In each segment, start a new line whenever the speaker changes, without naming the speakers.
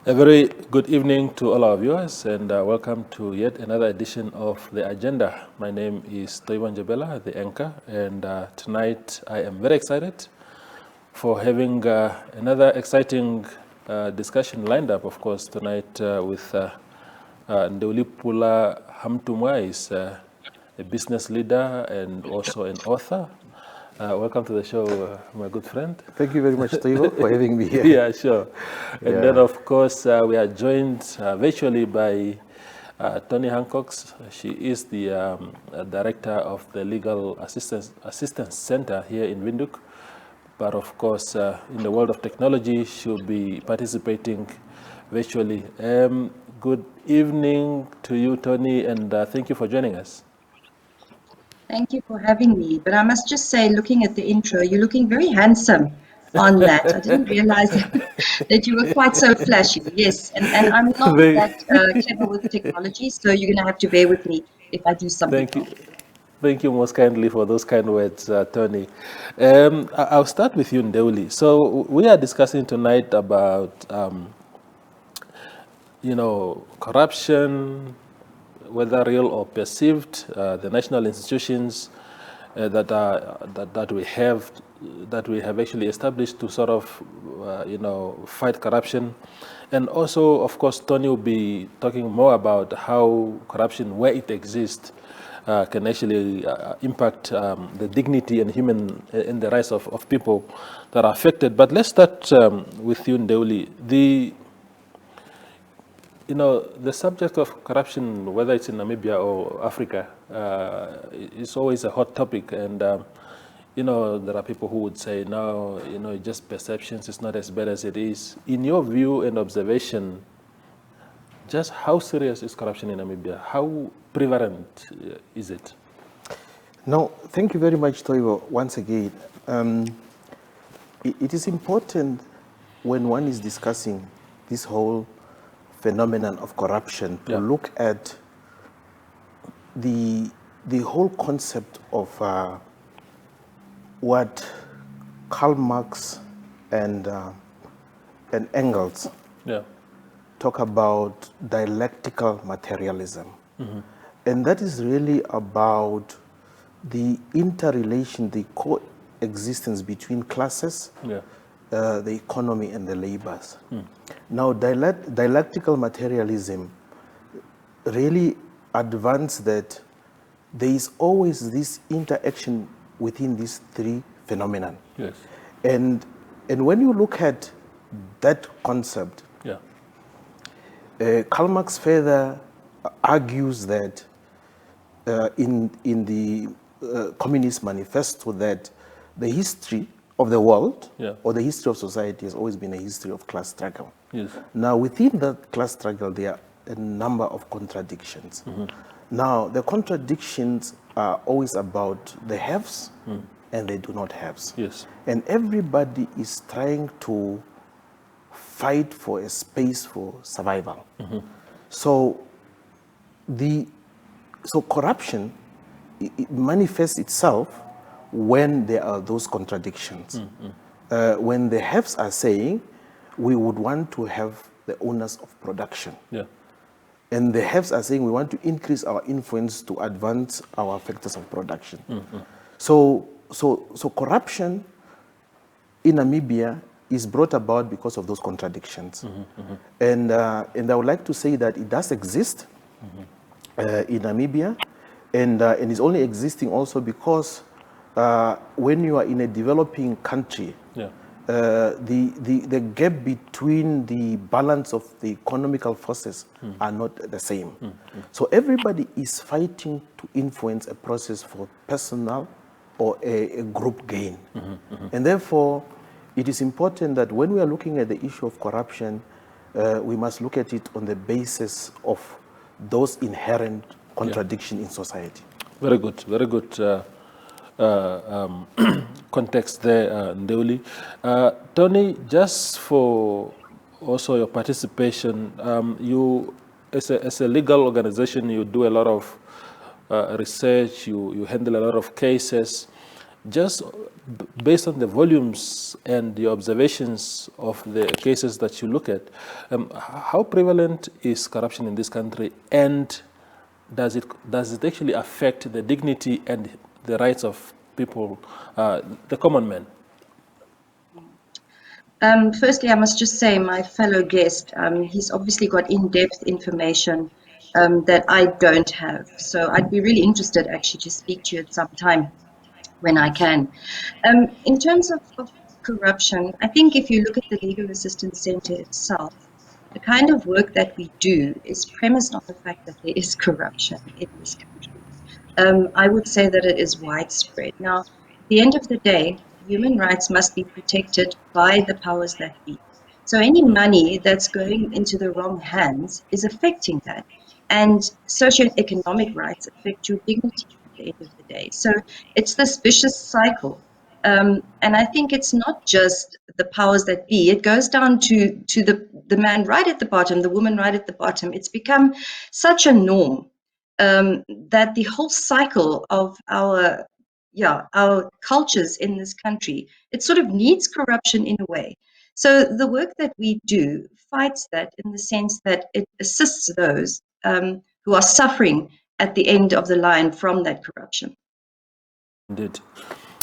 A very good evening to all our viewers, and welcome to yet another edition of The Agenda. My name is Toni, the anchor, and tonight I am very excited for having another exciting discussion lined up, of course, tonight with Ndeulipula Hamutumwa. Is a business leader and also an author. Welcome to the show, my good friend.
Thank you very much, Toni, for having me here.
Yeah, sure. And then, of course, we are joined virtually by Toni Hancox. She is the director of the Legal Assistance Center here in Windhoek. But of course, in the world of technology, she'll be participating virtually. Good evening to you, Toni, and thank you for joining us.
Thank you for having me. But I must just say, looking at the intro, you're looking very handsome on that. I didn't realize that you were quite so flashy. Yes, and I'm not that clever with technology, so you're going to have to bear with me if I do something
Thank you.
wrong.
Thank you most kindly for those kind words, Toni. I'll start with you, Ndeuli. So we are discussing tonight about, corruption, whether real or perceived, the national institutions that we have actually established to sort of, fight corruption. And also, of course, Toni will be talking more about how corruption, where it exists, can actually impact the dignity and the rights of people that are affected. But let's start with you, Ndeuli. The subject of corruption, whether it's in Namibia or Africa, is always a hot topic. And, there are people who would say, no, just perceptions, it's not as bad as it is. In your view and observation, just how serious is corruption in Namibia? How prevalent is it?
No, thank you very much, Toivo, once again. It is important when one is discussing this whole phenomenon of corruption to look at the whole concept of what Karl Marx and Engels talk about dialectical materialism. Mm-hmm. And that is really about the interrelation, the coexistence between classes, the economy and the labors. Mm. Now, dialectical materialism really advanced that there is always this interaction within these three phenomena.
Yes.
And when you look at that concept, Karl Marx further argues that in the Communist Manifesto that the history of the world or the history of society has always been a history of class struggle.
Yes.
Now, within that class struggle, there are a number of contradictions. Mm-hmm. Now, the contradictions are always about the haves and they do not haves.
Yes.
And everybody is trying to fight for a space for survival. Mm-hmm. So corruption, it manifests itself when there are those contradictions. Mm-hmm. When the haves are saying, we would want to have the owners of production. Yeah. And the haves are saying, we want to increase our influence to advance our factors of production. Mm-hmm. So corruption in Namibia is brought about because of those contradictions. Mm-hmm, mm-hmm. And I would like to say that it does exist in Namibia, and it's only existing also because when you are in a developing country, the gap between the balance of the economical forces are not the same. So everybody is fighting to influence a process for personal or a group gain. And therefore, it is important that when we are looking at the issue of corruption, we must look at it on the basis of those inherent contradictions in society.
Very good, very good context there, Ndeuli. Toni, just for also your participation, you, as a legal organization, you do a lot of research, you handle a lot of cases. just based on the volumes and the observations of the cases that you look at, how prevalent is corruption in this country, and does it actually affect the dignity and the rights of people, the common man?
Firstly, I must just say, my fellow guest, he's obviously got in-depth information that I don't have. So I'd be really interested actually to speak to you at some time when I can. In terms of corruption, I think if you look at the Legal Assistance Center itself, the kind of work that we do is premised on the fact that there is corruption in this country. I would say that it is widespread. Now, at the end of the day, human rights must be protected by the powers that be. So any money that's going into the wrong hands is affecting that. And socioeconomic rights affect your dignity at the end of the day. So it's this vicious cycle. And I think it's not just the powers that be. It goes down to the man right at the bottom, the woman right at the bottom. It's become such a norm that the whole cycle of our cultures in this country, it sort of needs corruption in a way. So the work that we do fights that in the sense that it assists those who are suffering at the end of the line from that corruption.
Indeed.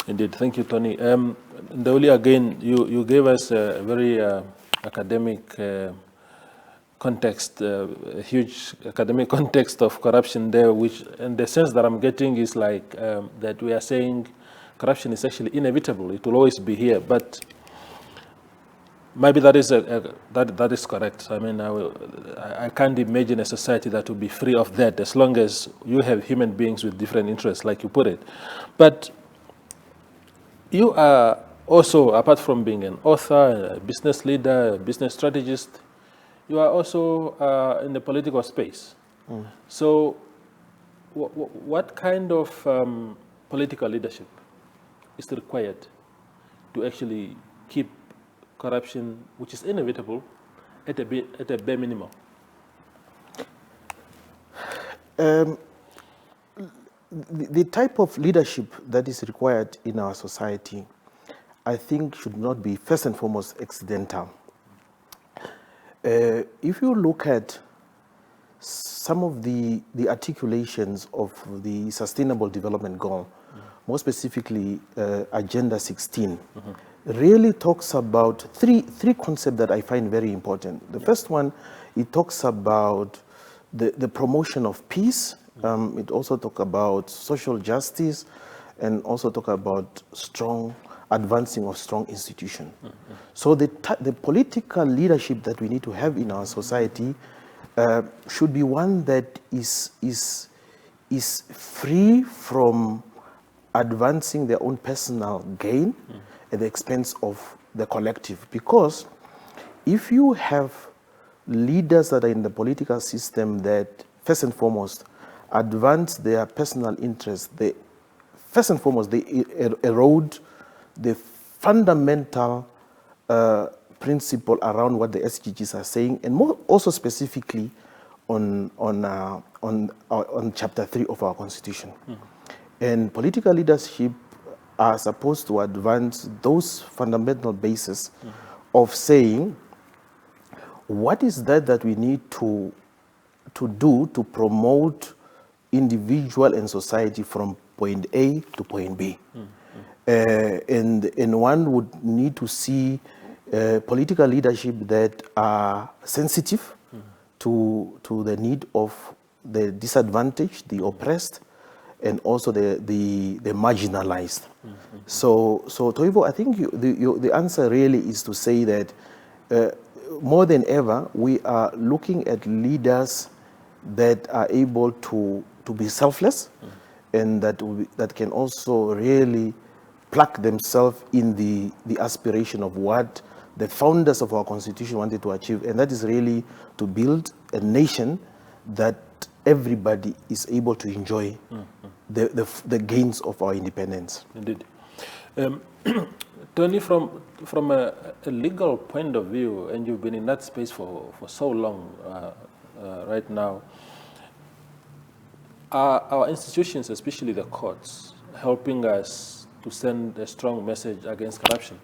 Indeed. Thank you, Toni. Ndeuli, again, you gave us a very academic context, a huge academic context of corruption there, which, and the sense that I'm getting is like that we are saying corruption is actually inevitable. It will always be here, but maybe that is that is correct. I mean, I can't imagine a society that will be free of that, as long as you have human beings with different interests, like you put it. But you are also, apart from being an author, a business leader, a business strategist, you are also in the political space. So what kind of political leadership is required to actually keep corruption, which is inevitable, at a bare minimum?
The type of leadership that is required in our society, I think, should not be first and foremost accidental. If you look at some of the articulations of the Sustainable Development Goal, more specifically Agenda 16, really talks about three concepts that I find very important. The first one, it talks about the promotion of peace. It also talks about social justice, and also talk about advancing of strong institutions. So the political leadership that we need to have in our society should be one that is free from advancing their own personal gain at the expense of the collective. Because if you have leaders that are in the political system that first and foremost advance their personal interests, first and foremost they erode the fundamental principle around what the SDGs are saying, and more also specifically on chapter 3 of our constitution. And political leadership are supposed to advance those fundamental bases of saying, what is that we need to do to promote individual and society from point A to point B. And one would need to see political leadership that are sensitive to the need of the disadvantaged, the oppressed, and also the marginalized. So Toivo, I think the answer really is to say that more than ever, we are looking at leaders that are able to be selfless, and that can also really plug themselves in the aspiration of what the founders of our constitution wanted to achieve, and that is really to build a nation that everybody is able to enjoy the gains of our independence.
Indeed. Toni, from a legal point of view, and you've been in that space for so long right now, are our institutions, especially the courts, helping us to send a strong message against corruption?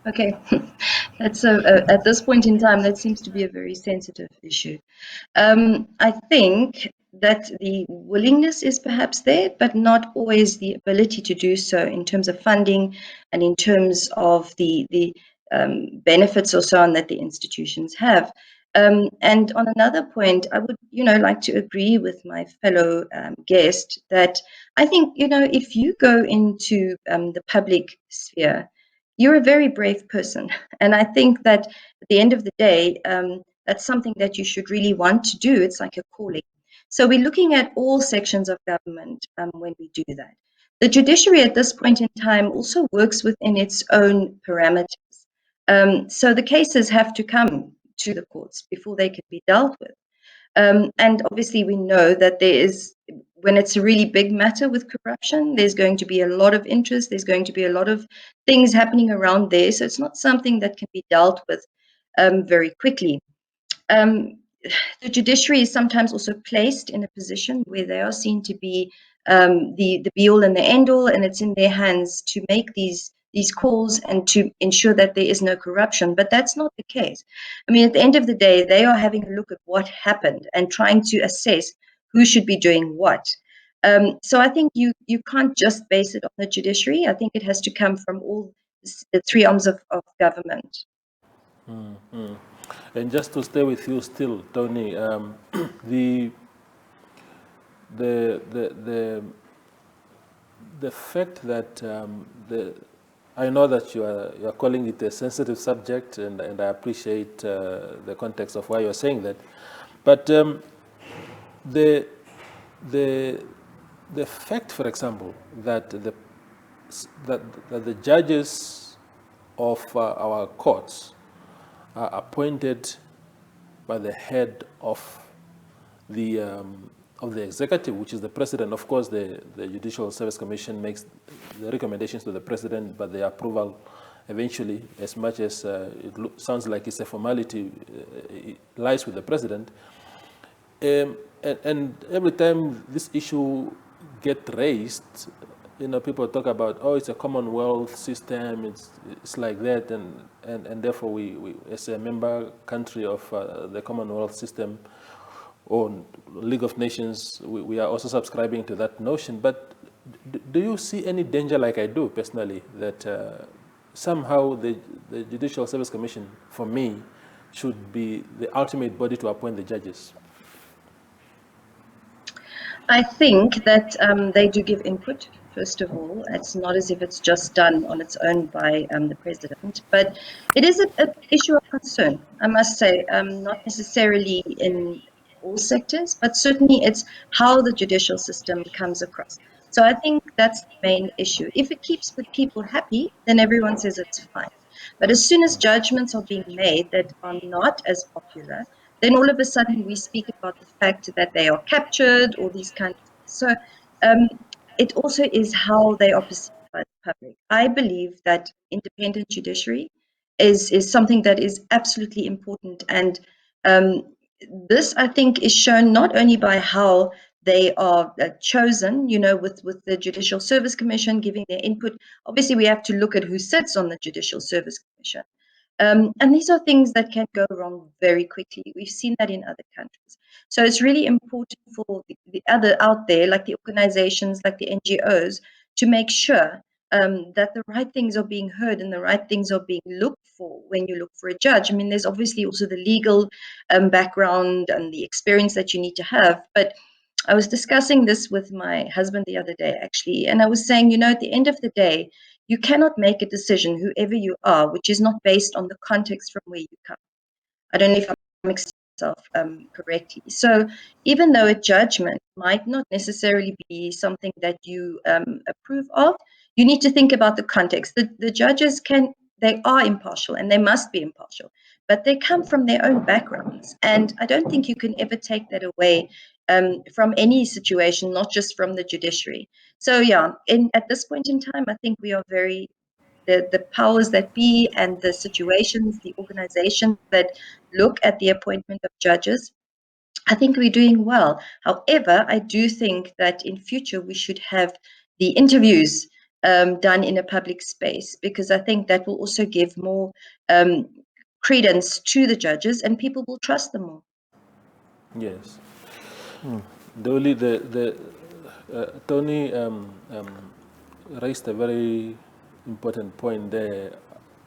Okay, that's at this point in time, that seems to be a very sensitive issue. I think that the willingness is perhaps there, but not always the ability to do so in terms of funding and in terms of the benefits or so on that the institutions have. And on another point, I would, like to agree with my fellow guest that I think, if you go into the public sphere, you're a very brave person. And I think that at the end of the day, that's something that you should really want to do. It's like a calling. So we're looking at all sections of government when we do that. The judiciary at this point in time also works within its own parameters. So the cases have to come to the courts before they can be dealt with. And obviously, we know that when it's a really big matter with corruption, there's going to be a lot of interest, there's going to be a lot of things happening around there. So it's not something that can be dealt with very quickly. Um, the judiciary is sometimes also placed in a position where they are seen to be the be-all and the end-all, and it's in their hands to make these calls and to ensure that there is no corruption. But that's not the case. I mean, at the end of the day, they are having a look at what happened and trying to assess who should be doing what. So I think you can't just base it on the judiciary. I think it has to come from all the three arms of government.
Mm-hmm. And just to stay with you still, Toni, the fact that I know that you are calling it a sensitive subject, and I appreciate the context of why you are saying that, but the fact, for example, that the judges of our courts are appointed by the head of the executive, which is the president. Of course, the Judicial Service Commission makes the recommendations to the president, but the approval eventually, as much as it sounds like it's a formality, it lies with the president. And every time this issue gets raised, people talk about, oh, it's a Commonwealth system, it's like that, and therefore we as a member country of the Commonwealth system or League of Nations, we are also subscribing to that notion. But do you see any danger, like I do personally, that somehow the Judicial Service Commission, for me, should be the ultimate body to appoint the judges?
I think that they do give input, first of all. It's not as if it's just done on its own by the president, but it is an issue of concern, I must say, not necessarily in all sectors, but certainly it's how the judicial system comes across. So I think that's the main issue. If it keeps the people happy, then everyone says it's fine. But as soon as judgments are being made that are not as popular, then all of a sudden we speak about the fact that they are captured or these kinds of things. So it also is how they are perceived by the public. I believe that independent judiciary is something that is absolutely important. And this, I think, is shown not only by how they are chosen, with the Judicial Service Commission giving their input. Obviously, we have to look at who sits on the Judicial Service Commission. And these are things that can go wrong very quickly. We've seen that in other countries. So it's really important for the other out there, like the organizations, like the NGOs, to make sure that the right things are being heard and the right things are being looked for when you look for a judge. I mean, there's obviously also the legal background and the experience that you need to have. But I was discussing this with my husband the other day, actually, and I was saying, at the end of the day, you cannot make a decision, whoever you are, which is not based on the context from where you come. I don't know if I'm expressing myself correctly. So even though a judgment might not necessarily be something that you approve of, you need to think about the context. The judges they are impartial and they must be impartial, but they come from their own backgrounds. And I don't think you can ever take that away from any situation, not just from the judiciary. So yeah, at this point in time, I think we are the powers that be and the situations, the organizations that look at the appointment of judges I think we're doing well. However, I do think that in future we should have the interviews done in a public space, because I think that will also give more credence to the judges and people will trust them more.
Yes. Tony raised a very important point there,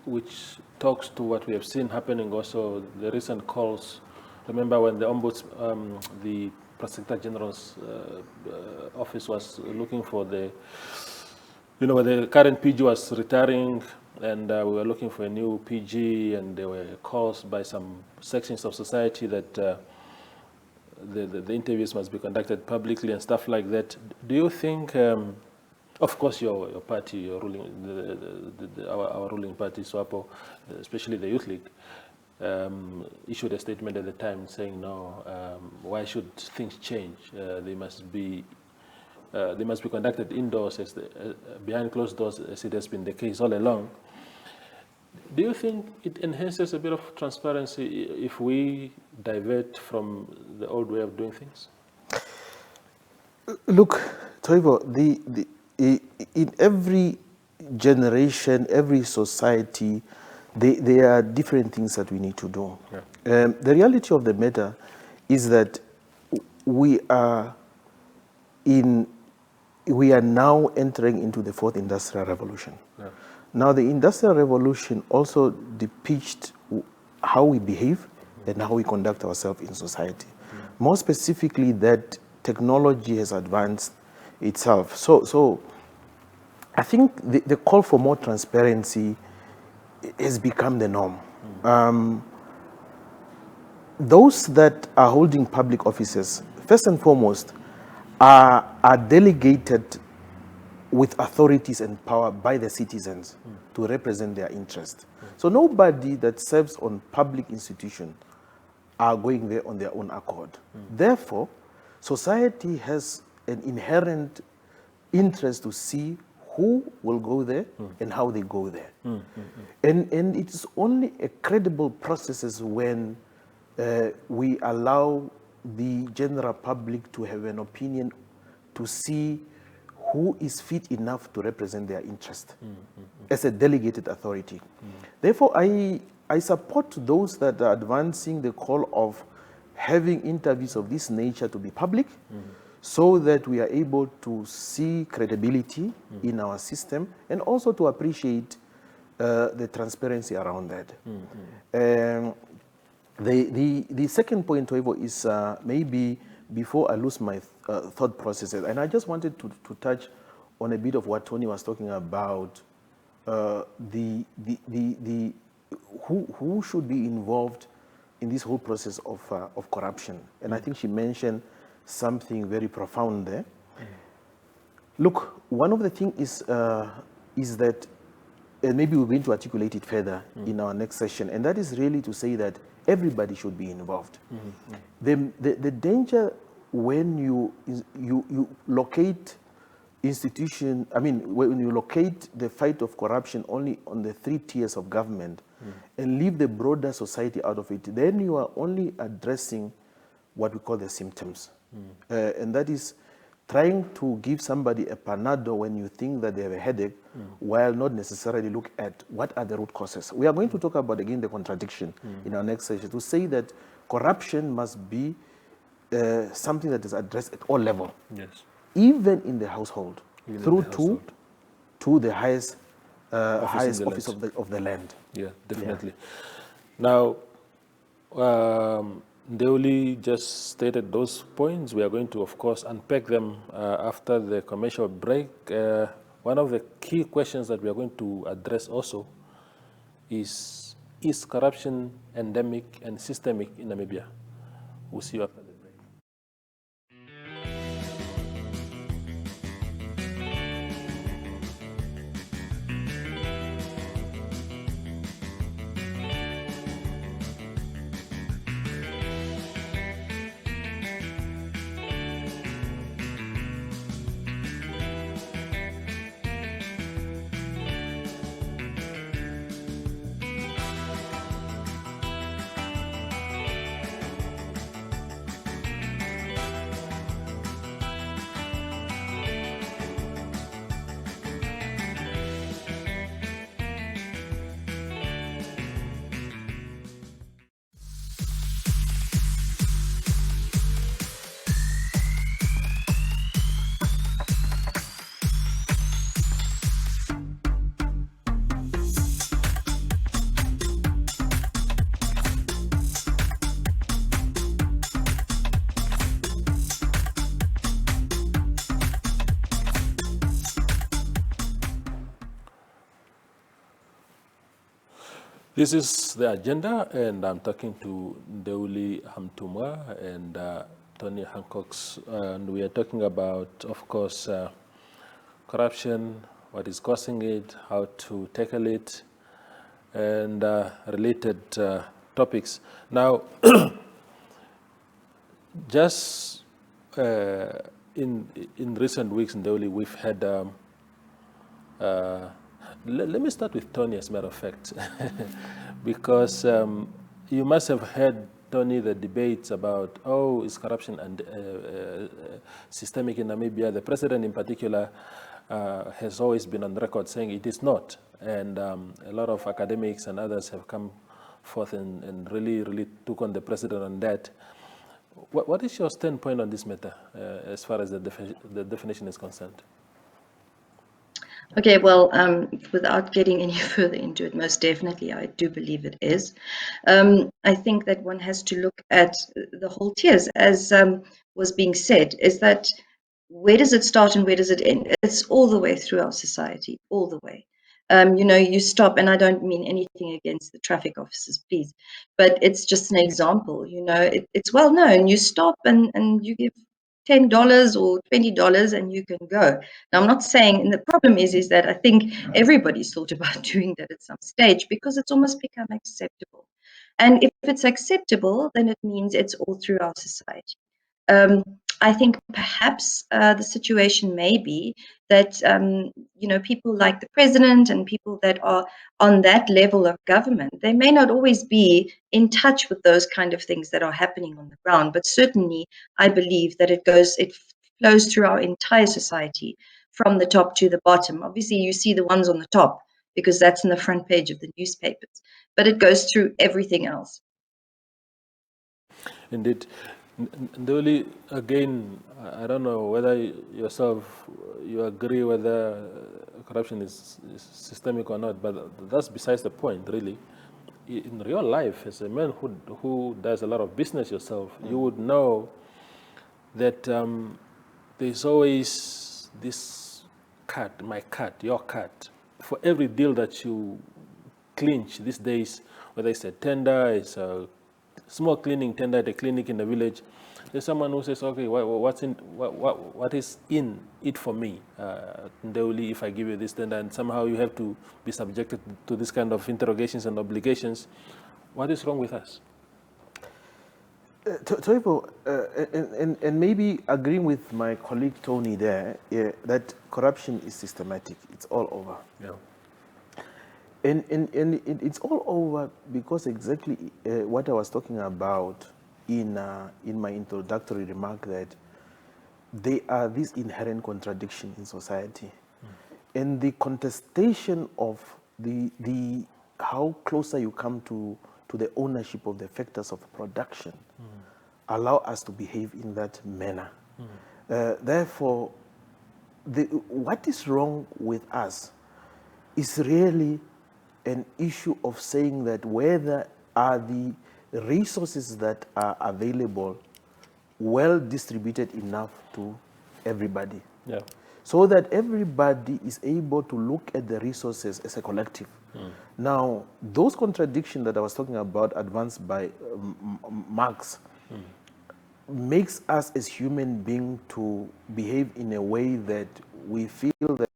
which talks to what we have seen happening also, the recent calls. Remember when the the Prosecutor General's office was looking for the, when the current PG was retiring, and we were looking for a new PG, and there were calls by some sections of society that the interviews must be conducted publicly and stuff like that. Do you think, of course, your party, your ruling, our ruling party, SWAPO, especially the Youth League, issued a statement at the time saying, no, why should things change? They must be conducted indoors, behind closed doors, as it has been the case all along. Do you think it enhances a bit of transparency if we divert from the old way of doing things?
Look, Toivo, in every generation, every society, there are different things that we need to do. Yeah. The reality of the matter is that we are now entering into the fourth industrial revolution. Yeah. Now, the industrial revolution also depicts how we behave and how we conduct ourselves in society. More specifically, that technology has advanced itself. So I think the call for more transparency has become the norm. Those that are holding public offices, first and foremost, are delegated with authorities and power by the citizens to represent their interest. So nobody that serves on public institution are going there on their own accord. Therefore, society has an inherent interest to see who will go there and how they go there. And it's only a credible process when we allow the general public to have an opinion, to see who is fit enough to represent their interest as a delegated authority. Therefore, I support those that are advancing the call of having interviews of this nature to be public, so that we are able to see credibility in our system and also to appreciate the transparency around that. The second point, Toivo, is maybe before I lose my thought processes, and I just wanted to touch on a bit of what Toni was talking about, who should be involved in this whole process of corruption. And I think she mentioned something very profound there. Look, one of the things is that, and maybe we're going to articulate it further in our next session, and that is really to say that everybody should be involved. The danger when you locate institution, when you locate the fight of corruption only on the 3 tiers of government and leave the broader society out of it, then you are only addressing what we call the symptoms. And that is trying to give somebody a Panado when you think that they have a headache, while not necessarily look at what are the root causes. We are going to talk about, again, the contradiction in our next session, to say that corruption must be something that is addressed at all levels. Yes. Even in the household, to the highest office of the land.
Yeah, definitely. Yeah. Now, Ndeuli just stated those points. We are going to, of course, unpack them after the commercial break. One of the key questions that we are going to address also is corruption endemic and systemic in Namibia? We'll see you after the break. This is the agenda, and I'm talking to Hamutumwa and Toni Hancox, and we are talking about, of course, corruption, what is causing it, how to tackle it, and related topics. Now, just in recent weeks in Ndeuli, we've had. Let me start with Toni, as a matter of fact, because you must have heard, Toni, the debates about, oh, is corruption and systemic in Namibia? The president in particular has always been on record saying it is not. And a lot of academics and others have come forth and really took on the president on that. What is your standpoint on this matter as far as the definition is concerned?
Okay, well, without getting any further into it, most definitely, I do believe it is. I think that one has to look at the whole tiers, as was being said, is that where does it start and where does it end? It's all the way through our society, all the way. You stop, and I don't mean anything against the traffic officers, please, but it's just an example. It's well known. You stop and you give $10 or $20 and you can go. Now, I'm not saying, and the problem is that I think everybody's thought about doing that at some stage because it's almost become acceptable. And if it's acceptable, then it means it's all through our society. I think perhaps the situation may be that people like the president and people that are on that level of government, they may not always be in touch with those kind of things that are happening on the ground. But certainly, I believe that it flows through our entire society from the top to the bottom. Obviously, you see the ones on the top because that's in the front page of the newspapers, but it goes through everything else.
Indeed. Ndeuli, again, I don't know whether yourself you agree whether corruption is systemic or not, but that's besides the point, really. In real life, as a man who does a lot of business yourself, you would know that there's always this cut, my cut, your cut. For every deal that you clinch these days, whether it's a tender, it's a small cleaning tender at a clinic in the village, there's someone who says, okay, what is in it for me, Ndeuli, if I give you this tender, and somehow you have to be subjected to this kind of interrogations and obligations. What is wrong with us?
Toivo, and maybe agreeing with my colleague Toni there, that corruption is systematic. It's all over.
Yeah.
And it's all over because exactly what I was talking about in my introductory remark, that there are these inherent contradictions in society. And the contestation of the how closer you come to the ownership of the factors of production allow us to behave in that manner. Therefore, what is wrong with us is really an issue of saying that whether are the resources that are available well distributed enough to everybody.
Yeah.
So that everybody is able to look at the resources as a collective. Now, those contradictions that I was talking about, advanced by Marx, makes us as human beings to behave in a way that we feel that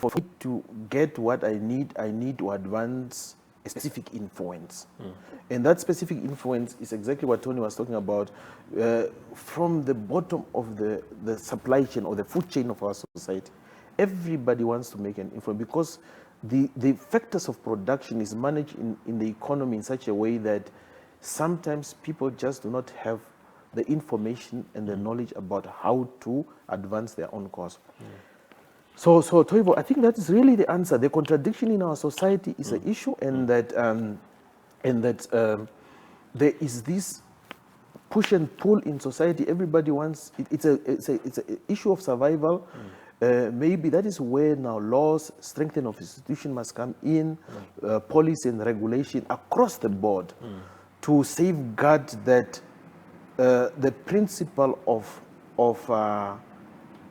for me to get what I need to advance a specific influence. And that specific influence is exactly what Toni was talking about, from the bottom of the supply chain or the food chain of our society. Everybody wants to make an influence because the factors of production is managed in the economy in such a way that sometimes people just do not have the information and the knowledge about how to advance their own cause. So Toivo, I think that is really the answer. The contradiction in our society is an issue, and that there is this push and pull in society. Everybody wants it's an issue of survival. Maybe that is where now laws, strengthening of institution must come in, policy and regulation across the board to safeguard that the principle of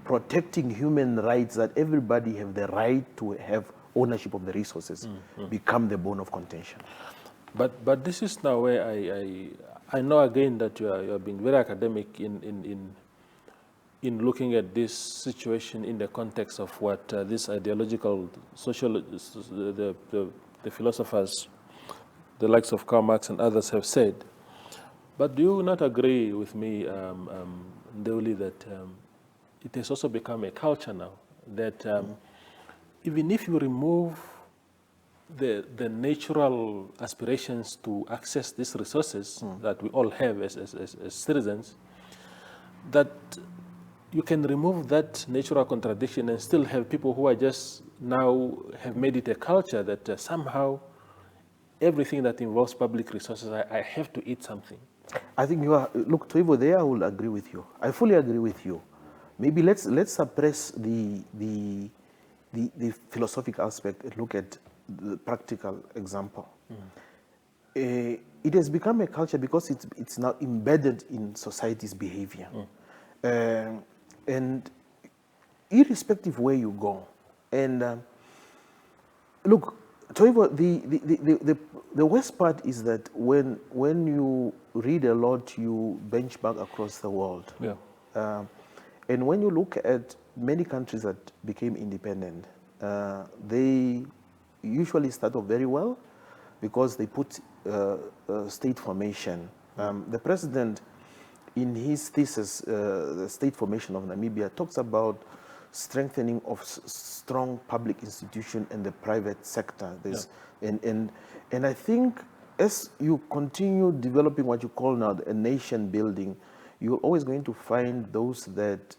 protecting human rights, that everybody have the right to have ownership of the resources become the bone of contention.
But this is now where I know again that you are being very academic in looking at this situation in the context of what this ideological social the philosophers, the likes of Karl Marx and others have said. But do you not agree with me, Ndeuli, that it has also become a culture now that even if you remove the natural aspirations to access these resources that we all have as citizens, that you can remove that natural contradiction and still have people who are just now have made it a culture that somehow everything that involves public resources, I have to eat something.
I think you are, look, Toivo, there I will agree with you. I fully agree with you. Maybe let's suppress the philosophical aspect and look at the practical example. It has become a culture because it's now embedded in society's behavior. And irrespective where you go, and look, Toivo, the worst part is that when you read a lot, you benchmark across the world.
Yeah.
And when you look at many countries that became independent, they usually start off very well because they put state formation. The president, in his thesis, the state formation of Namibia, talks about strengthening of strong public institution and the private sector. And I think as you continue developing what you call now a nation building, you're always going to find those that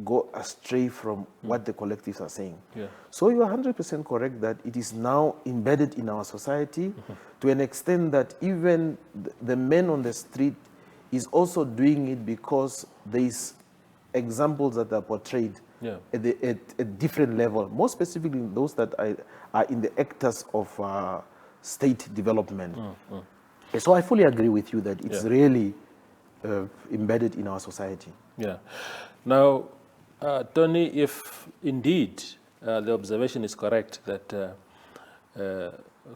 go astray from what the collectives are saying.
Yeah.
So you're 100% correct that it is now embedded in our society to an extent that even the man on the street is also doing it because there's examples that are portrayed at a different level, more specifically those that are in the actors of state development. So I fully agree with you that it's really embedded in our society.
Yeah. Now, Toni, if indeed the observation is correct that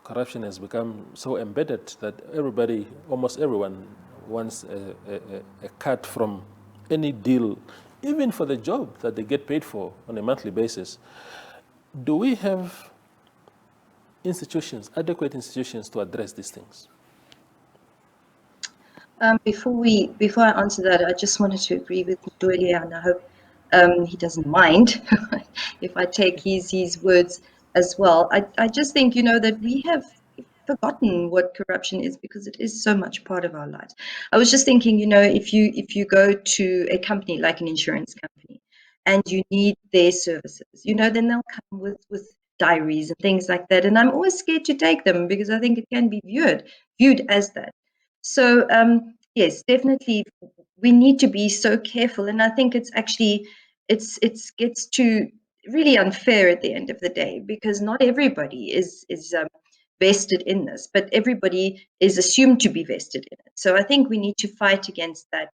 corruption has become so embedded that everybody, almost everyone, wants a cut from any deal, even for the job that they get paid for on a monthly basis, do we have institutions, adequate institutions to address these things?
Before I answer that, I just wanted to agree with Ndeulipula, and I hope he doesn't mind if I take his words as well. I just think, that we have forgotten what corruption is because it is so much part of our lives. I was just thinking, if you go to a company like an insurance company and you need their services, then they'll come with diaries and things like that. And I'm always scared to take them because I think it can be viewed as that. So yes, definitely, we need to be so careful, and I think it's actually it gets to really unfair at the end of the day because not everybody is vested in this, but everybody is assumed to be vested in it. So I think we need to fight against that.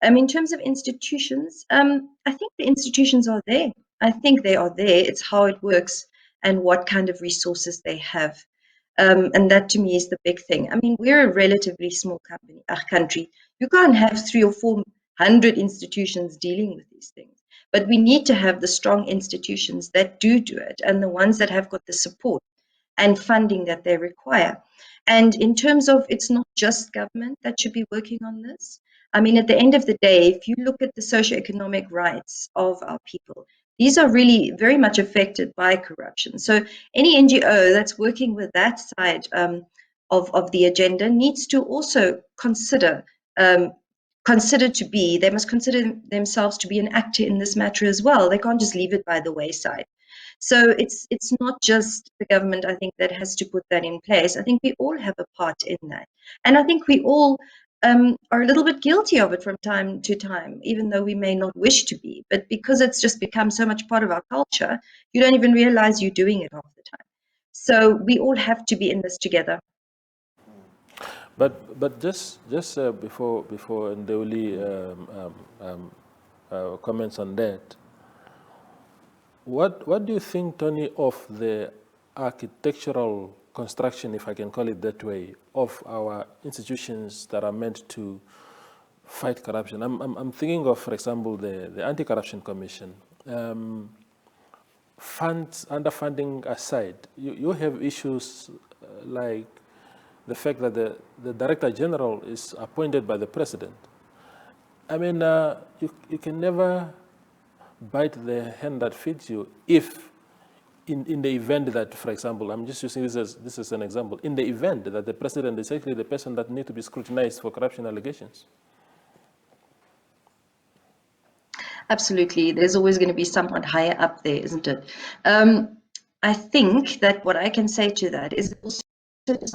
In terms of institutions, I think the institutions are there. I think they are there. It's how it works and what kind of resources they have. And that to me is the big thing. I mean, we're a relatively small country. You can't have 300 or 400 institutions dealing with these things. But we need to have the strong institutions that do it and the ones that have got the support and funding that they require. And in terms of, it's not just government that should be working on this. I mean, at the end of the day, if you look at the socioeconomic rights of our people, these are really very much affected by corruption. So any NGO that's working with that side of the agenda needs to also they must consider themselves to be an actor in this matter as well. They can't just leave it by the wayside. So it's not just the government, I think, that has to put that in place. I think we all have a part in that. And I think we all are a little bit guilty of it from time to time, even though we may not wish to be. But because it's just become so much part of our culture, you don't even realize you're doing it half the time. So we all have to be in this together.
But just before Ndeuli comments on that, what do you think, Toni, of the architectural construction, if I can call it that way, of our institutions that are meant to fight corruption. I'm thinking of, for example, the Anti-Corruption Commission. Funds, underfunding aside, you have issues like the fact that the Director General is appointed by the President. I mean, you can never bite the hand that feeds you if, in the event that, for example, I'm just using this as an example, in the event that the President is actually the person that needs to be scrutinized for corruption allegations.
Absolutely. There's always going to be someone higher up there, isn't it? I think that what I can say to that is also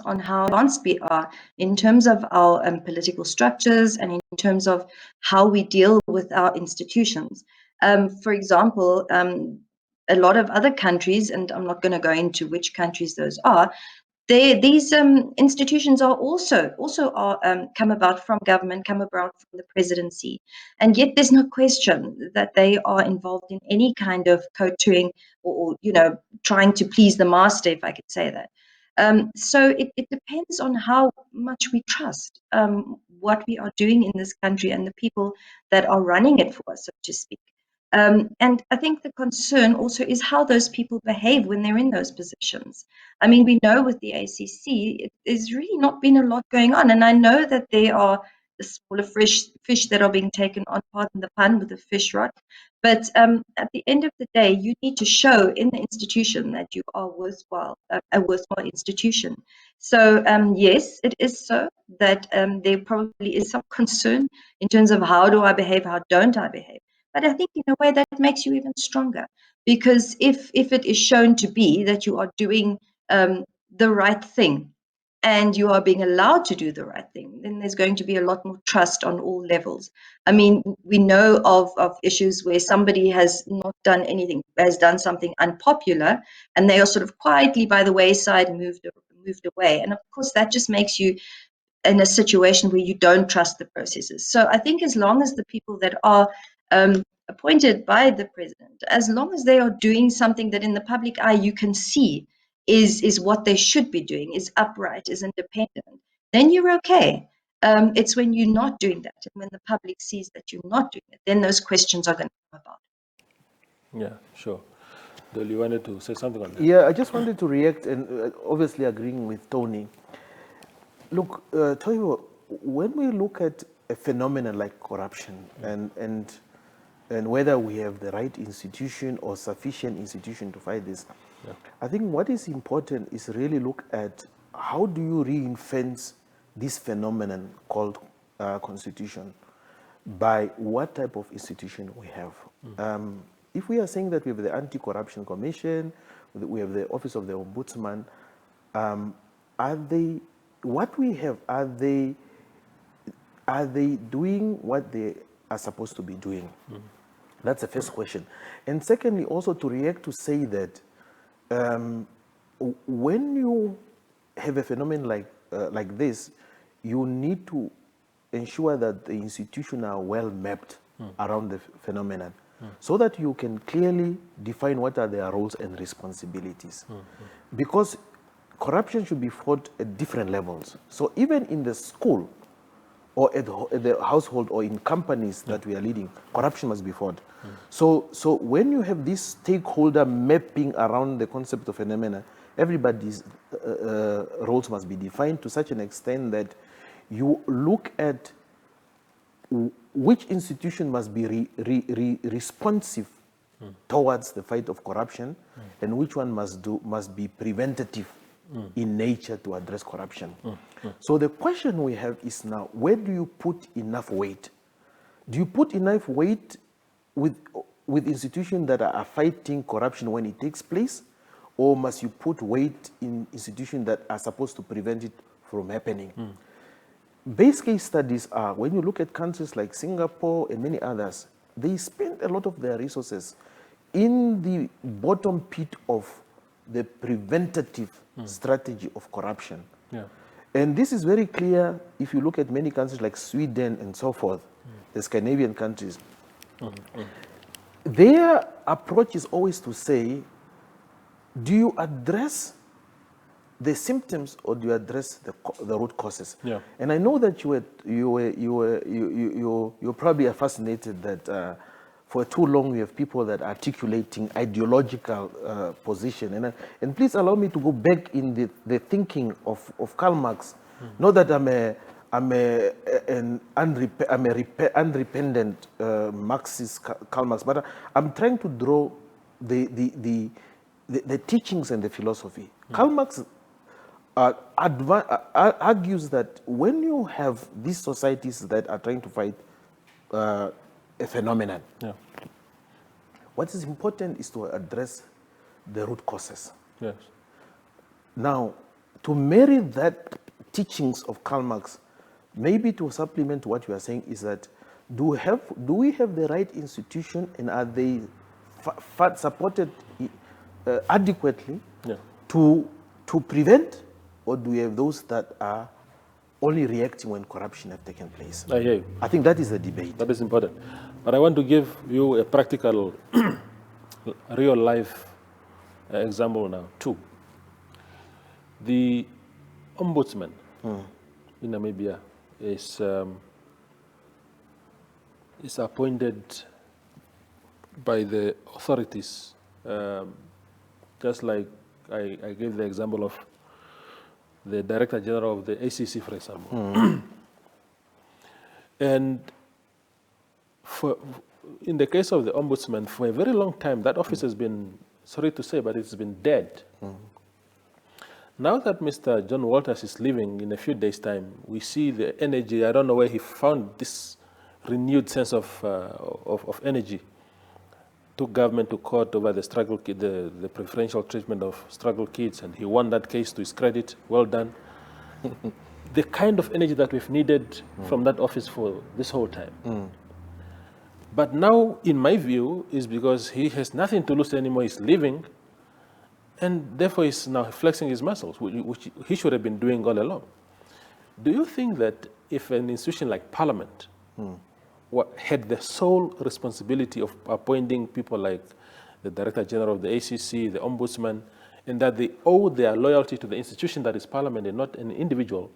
on how advanced we are in terms of our political structures and in terms of how we deal with our institutions. For example, a lot of other countries, and I'm not going to go into which countries those are, these institutions are also come about from government, come about from the presidency, and yet there's no question that they are involved in any kind of koutuing or trying to please the master, if I could say that. So it depends on how much we trust what we are doing in this country and the people that are running it for us, so to speak. And I think the concern also is how those people behave when they're in those positions. I mean, we know with the ACC, there's really not been a lot going on. And I know that there are the smaller fish that are being taken on, pardon the pun, with the fish rod. But at the end of the day, you need to show in the institution that you are worthwhile, a worthwhile institution. So yes, it is so that there probably is some concern in terms of how do I behave, how don't I behave. But I think in a way that makes you even stronger, because if it is shown to be that you are doing the right thing and you are being allowed to do the right thing, then there's going to be a lot more trust on all levels. I mean, we know of issues where somebody has not done anything, has done something unpopular, and they are sort of quietly by the wayside moved away. And of course, that just makes you in a situation where you don't trust the processes. So I think as long as the people that are appointed by the president, as long as they are doing something that in the public eye you can see is what they should be doing, is upright, is independent, then you're okay. It's when you're not doing that, and when the public sees that you're not doing it, then those questions are going to come about.
Yeah, sure. Del, you wanted to say something on that?
Yeah, I just wanted to react, and obviously agreeing with Tony. Look, tell you what, when we look at a phenomenon like corruption and whether we have the right institution or sufficient institution to fight this, I think what is important is really look at how do you ring-fence this phenomenon called constitution, by what type of institution we have. If we are saying that we have the Anti-Corruption Commission, we have the Office of the Ombudsman, are they, what we have, are they doing what they are supposed to be doing? That's the first question. And secondly, also to react to say that when you have a phenomenon like this, you need to ensure that the institutions are well mapped around the phenomenon, so that you can clearly define what are their roles and responsibilities. Because corruption should be fought at different levels. So even in the school or at the household or in companies that we are leading, corruption must be fought. So when you have this stakeholder mapping around the concept of phenomena, everybody's roles must be defined to such an extent that you look at which institution must be responsive towards the fight of corruption, and which one must be preventative in nature to address corruption. So the question we have is now, where do you put enough weight? Do you put enough weight with institutions that are fighting corruption when it takes place, or must you put weight in institutions that are supposed to prevent it from happening? Base case studies are, when you look at countries like Singapore and many others, they spend a lot of their resources in the bottom pit of the preventative strategy of corruption. And this is very clear if you look at many countries like Sweden and so forth, the Scandinavian countries. Their approach is always to say, do you address the symptoms or do you address the root causes?
Yeah.
And I know that you're probably fascinated that for too long we have people that are articulating ideological position. And please allow me to go back in the thinking of Karl Marx. Not that I'm an unrepentant Marxist Karl Marx, but I'm trying to draw the teachings and the philosophy. Karl Marx argues that when you have these societies that are trying to fight a phenomenon, what is important is to address the root causes.
Yes.
Now, to marry that teachings of Karl Marx, maybe to supplement what you are saying is that do we have the right institution and are they supported adequately to prevent, or do we have those that are only reacting when corruption has taken place?
I hear you.
I think that is the debate.
That is important. But I want to give you a practical, real life example now, too. The ombudsman in Namibia is appointed by the authorities, just like I gave the example of the Director General of the ACC, for example. And in the case of the ombudsman, for a very long time, that office has been, sorry to say, but it's been dead. Now that Mr. John Walters is leaving in a few days' time, we see the energy. I don't know where he found this renewed sense of energy. Took government to court over the struggle kid, the preferential treatment of struggle kids, and he won that case to his credit. Well done. The kind of energy that we've needed from that office for this whole time. But now, in my view, is because he has nothing to lose anymore. He's leaving, and therefore he's now flexing his muscles, which he should have been doing all along. Do you think that if an institution like Parliament had the sole responsibility of appointing people like the Director General of the ACC, the Ombudsman, and that they owe their loyalty to the institution that is Parliament and not an individual,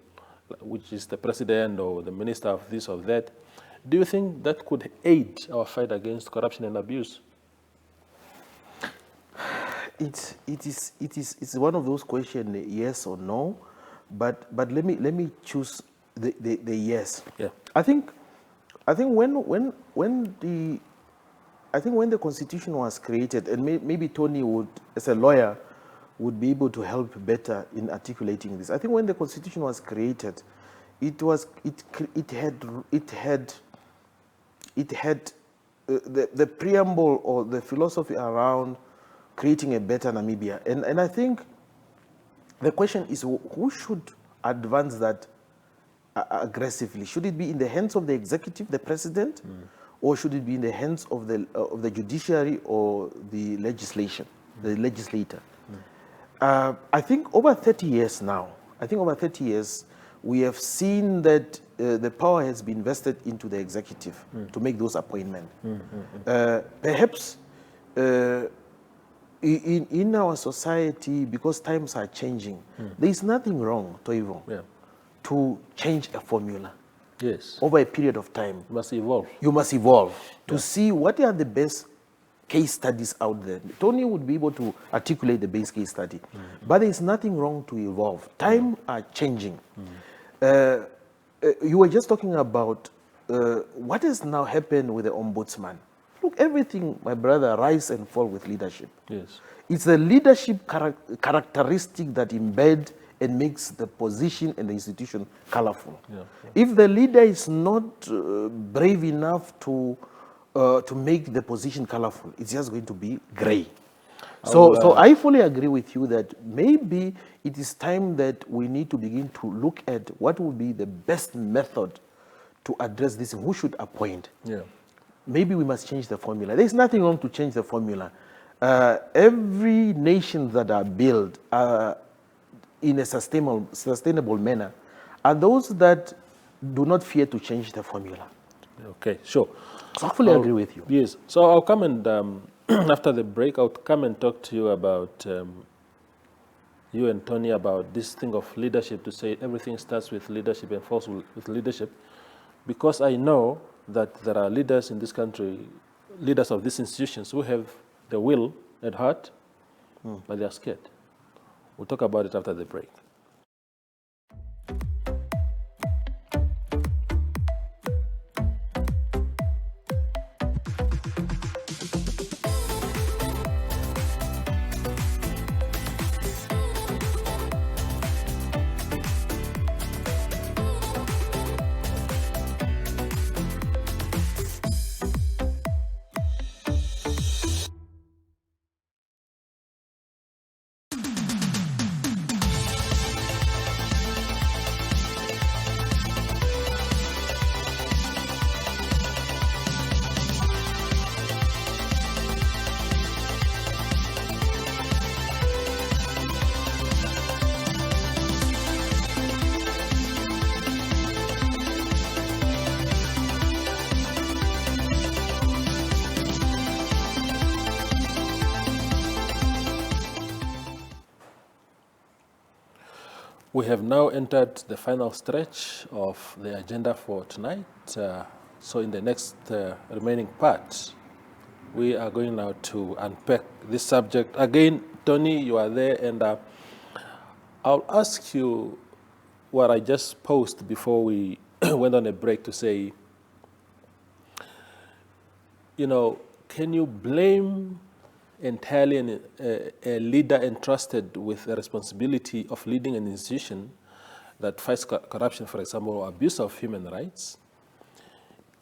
which is the President or the Minister of this or that, do you think that could aid our fight against corruption and abuse?
It's one of those questions, yes or no, but let me choose the yes.
Yeah.
I think when the Constitution was created, and maybe Toni would, as a lawyer, would be able to help better in articulating this. I think when the Constitution was created, it had the preamble or the philosophy around creating a better Namibia, and I think the question is who should advance that aggressively? Should it be in the hands of the executive, the president, or should it be in the hands of the judiciary or the legislator? I think over 30 years now, we have seen that the power has been vested into the executive to make those appointments. Perhaps in our society, because times are changing, there is nothing wrong, Toivo, to change a formula.
Yes.
Over a period of time.
You must evolve.
You must evolve to see what are the best case studies out there. Toni would be able to articulate the base case study. But there is nothing wrong to evolve. Time are changing. You were just talking about what has now happened with the ombudsman. Look, everything, my brother, rise and fall with leadership.
Yes.
It's the leadership characteristic that embed and makes the position and the institution colorful. If the leader is not brave enough to make the position colorful, it's just going to be gray. So I fully agree with you that maybe it is time that we need to begin to look at what would be the best method to address this, who should appoint. Maybe we must change the formula. There's nothing wrong to change the formula. Every nation that are built in a sustainable manner are those that do not fear to change the formula.
Okay, sure.
So I fully agree with you.
Yes. So I'll come and after the break, I'll come and talk to you about, you and Toni, about this thing of leadership, to say everything starts with leadership and falls with leadership. Because I know that there are leaders in this country, leaders of these institutions, who have the will and heart, but they are scared. We'll talk about it after the break. We have now entered the final stretch of the agenda for tonight. So in the next remaining part, we are going now to unpack this subject. Again, Toni, you are there, and I'll ask you what I just posed before we went on a break, to say, can you blame entirely a leader entrusted with the responsibility of leading an institution that fights corruption, for example, or abuse of human rights,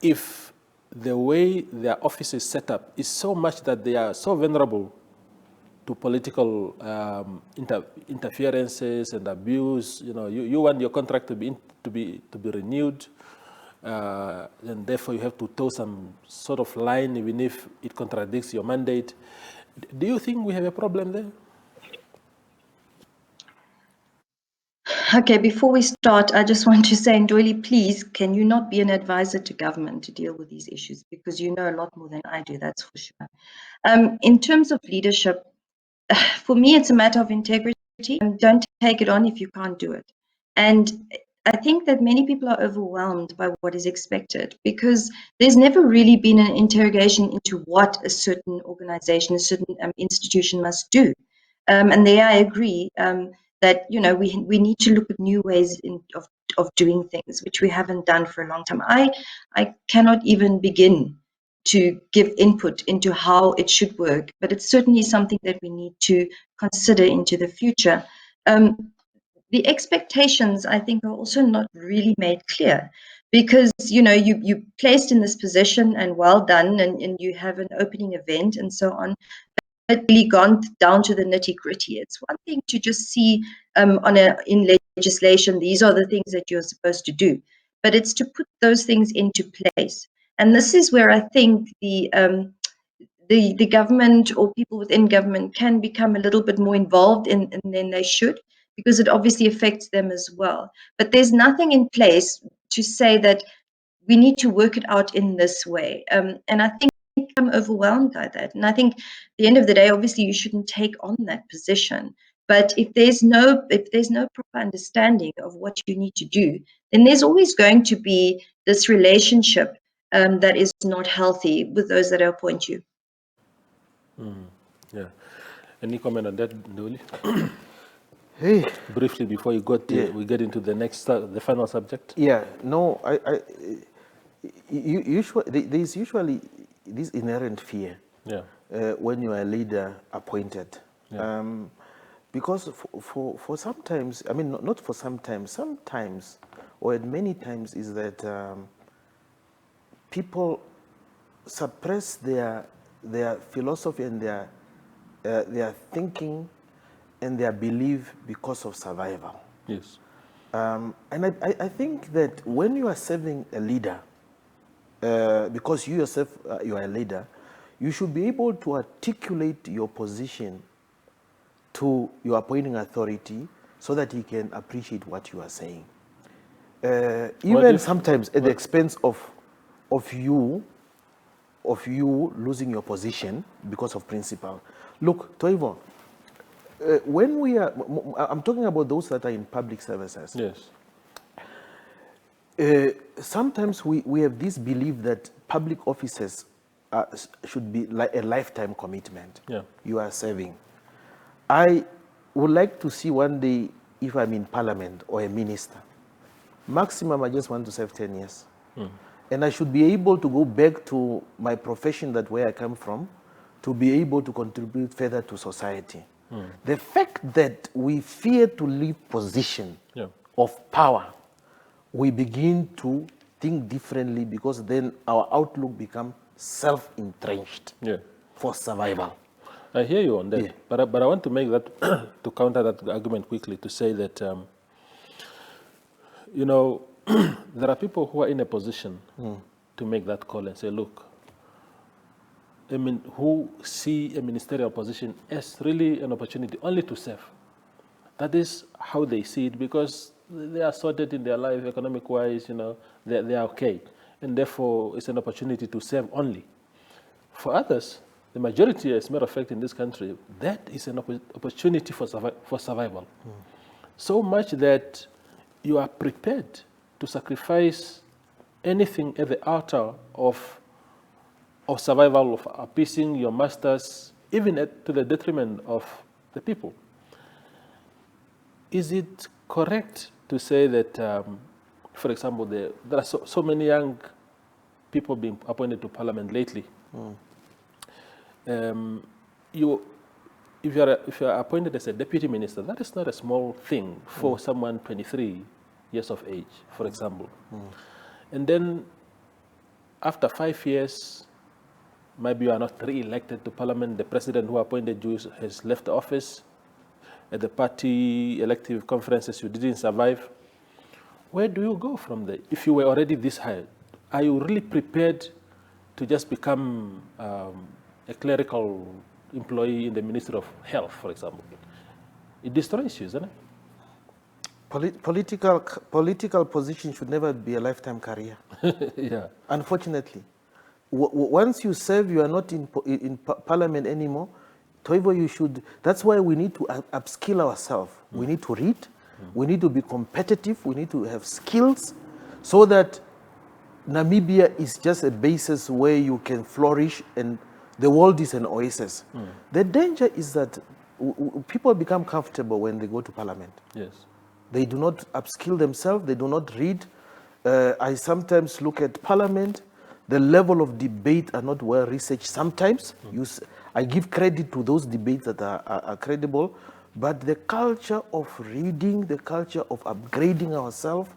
if the way their office is set up is so much that they are so vulnerable to political interferences and abuse? You want your contract to be renewed, and therefore you have to toe some sort of line, even if it contradicts your mandate. Do you think we have a problem there?
Okay, before we start, I just want to say, Ndeuli, please, can you not be an advisor to government to deal with these issues? Because you know a lot more than I do, that's for sure. In terms of leadership, for me, it's a matter of integrity. Don't take it on if you can't do it. And I think that many people are overwhelmed by what is expected, because there's never really been an interrogation into what a certain organization, a certain institution must do. And there I agree that we need to look at new ways of doing things, which we haven't done for a long time. I cannot even begin to give input into how it should work, but it's certainly something that we need to consider into the future. The expectations, I think, are also not really made clear, because you placed in this position, and well done, and you have an opening event and so on, but really gone down to the nitty-gritty. It's one thing to just see in legislation, these are the things that you're supposed to do, but it's to put those things into place. And this is where I think the government, or people within government, can become a little bit more involved than they should, because it obviously affects them as well. But there's nothing in place to say that we need to work it out in this way. And I think I'm overwhelmed by that. And I think at the end of the day, obviously, you shouldn't take on that position. But if there's no proper understanding of what you need to do, then there's always going to be this relationship that is not healthy with those that appoint you.
Yeah. Any comment on that, Ndeuli?
Hey,
Briefly, before we get into the final subject.
yeah, no, there's usually this inherent fear when you are a leader appointed.
Yeah.
Because for sometimes, I mean, not for sometimes, or many times, is that people suppress their philosophy and their thinking and their belief because of survival.
Yes.
And I think that when you are serving a leader, because you yourself you are a leader, you should be able to articulate your position to your appointing authority so that he can appreciate what you are saying. Even sometimes at the expense of you of you losing your position because of principle. Look, Toivo, when we are, I'm talking about those that are in public services.
Yes.
Sometimes we have this belief that public offices should be like a lifetime commitment.
Yeah.
You are serving. I would like to see one day, if I'm in parliament or a minister, maximum I just want to serve 10 years. And I should be able to go back to my profession, that where I come from, to be able to contribute further to society. The fact that we fear to leave position of power, we begin to think differently, because then our outlook becomes self-entrenched for survival.
I hear you on that, but I want to make that, to counter that argument quickly, to say that, you know, there are people who are in a position to make that call and say, look, I mean, who see a ministerial position as really an opportunity only to serve. That is how they see it, because they are sorted in their life, economic-wise, you know, they are okay. And therefore, it's an opportunity to serve only. For others, the majority, as a matter of fact, in this country, that is an opportunity for survival. So much that you are prepared to sacrifice anything at the altar of survival, of appeasing your masters, even to the detriment of the people. Is it correct to say that, for example, there are so many young people being appointed to parliament lately? If you are appointed as a deputy minister, that is not a small thing for someone 23 years of age, for example. And then after 5 years, maybe you are not re-elected to parliament. The president who appointed you has left office. At the party elective conferences, you didn't survive. Where do you go from there? If you were already this high, are you really prepared to just become a clerical employee in the Ministry of Health, for example? It destroys you, isn't it?
Political position should never be a lifetime career.
Yeah.
Unfortunately. Once you serve, you are not in parliament anymore. Toivo, you should, that's why we need to upskill ourselves. We need to read, we need to be competitive, we need to have skills, so that Namibia is just a basis where you can flourish and the world is an oasis. The danger is that people become comfortable when they go to parliament.
Yes. They
do not upskill themselves, they do not read. I sometimes look at parliament, the level of debate are not well researched sometimes. I give credit to those debates that are credible, but the culture of reading, the culture of upgrading ourselves,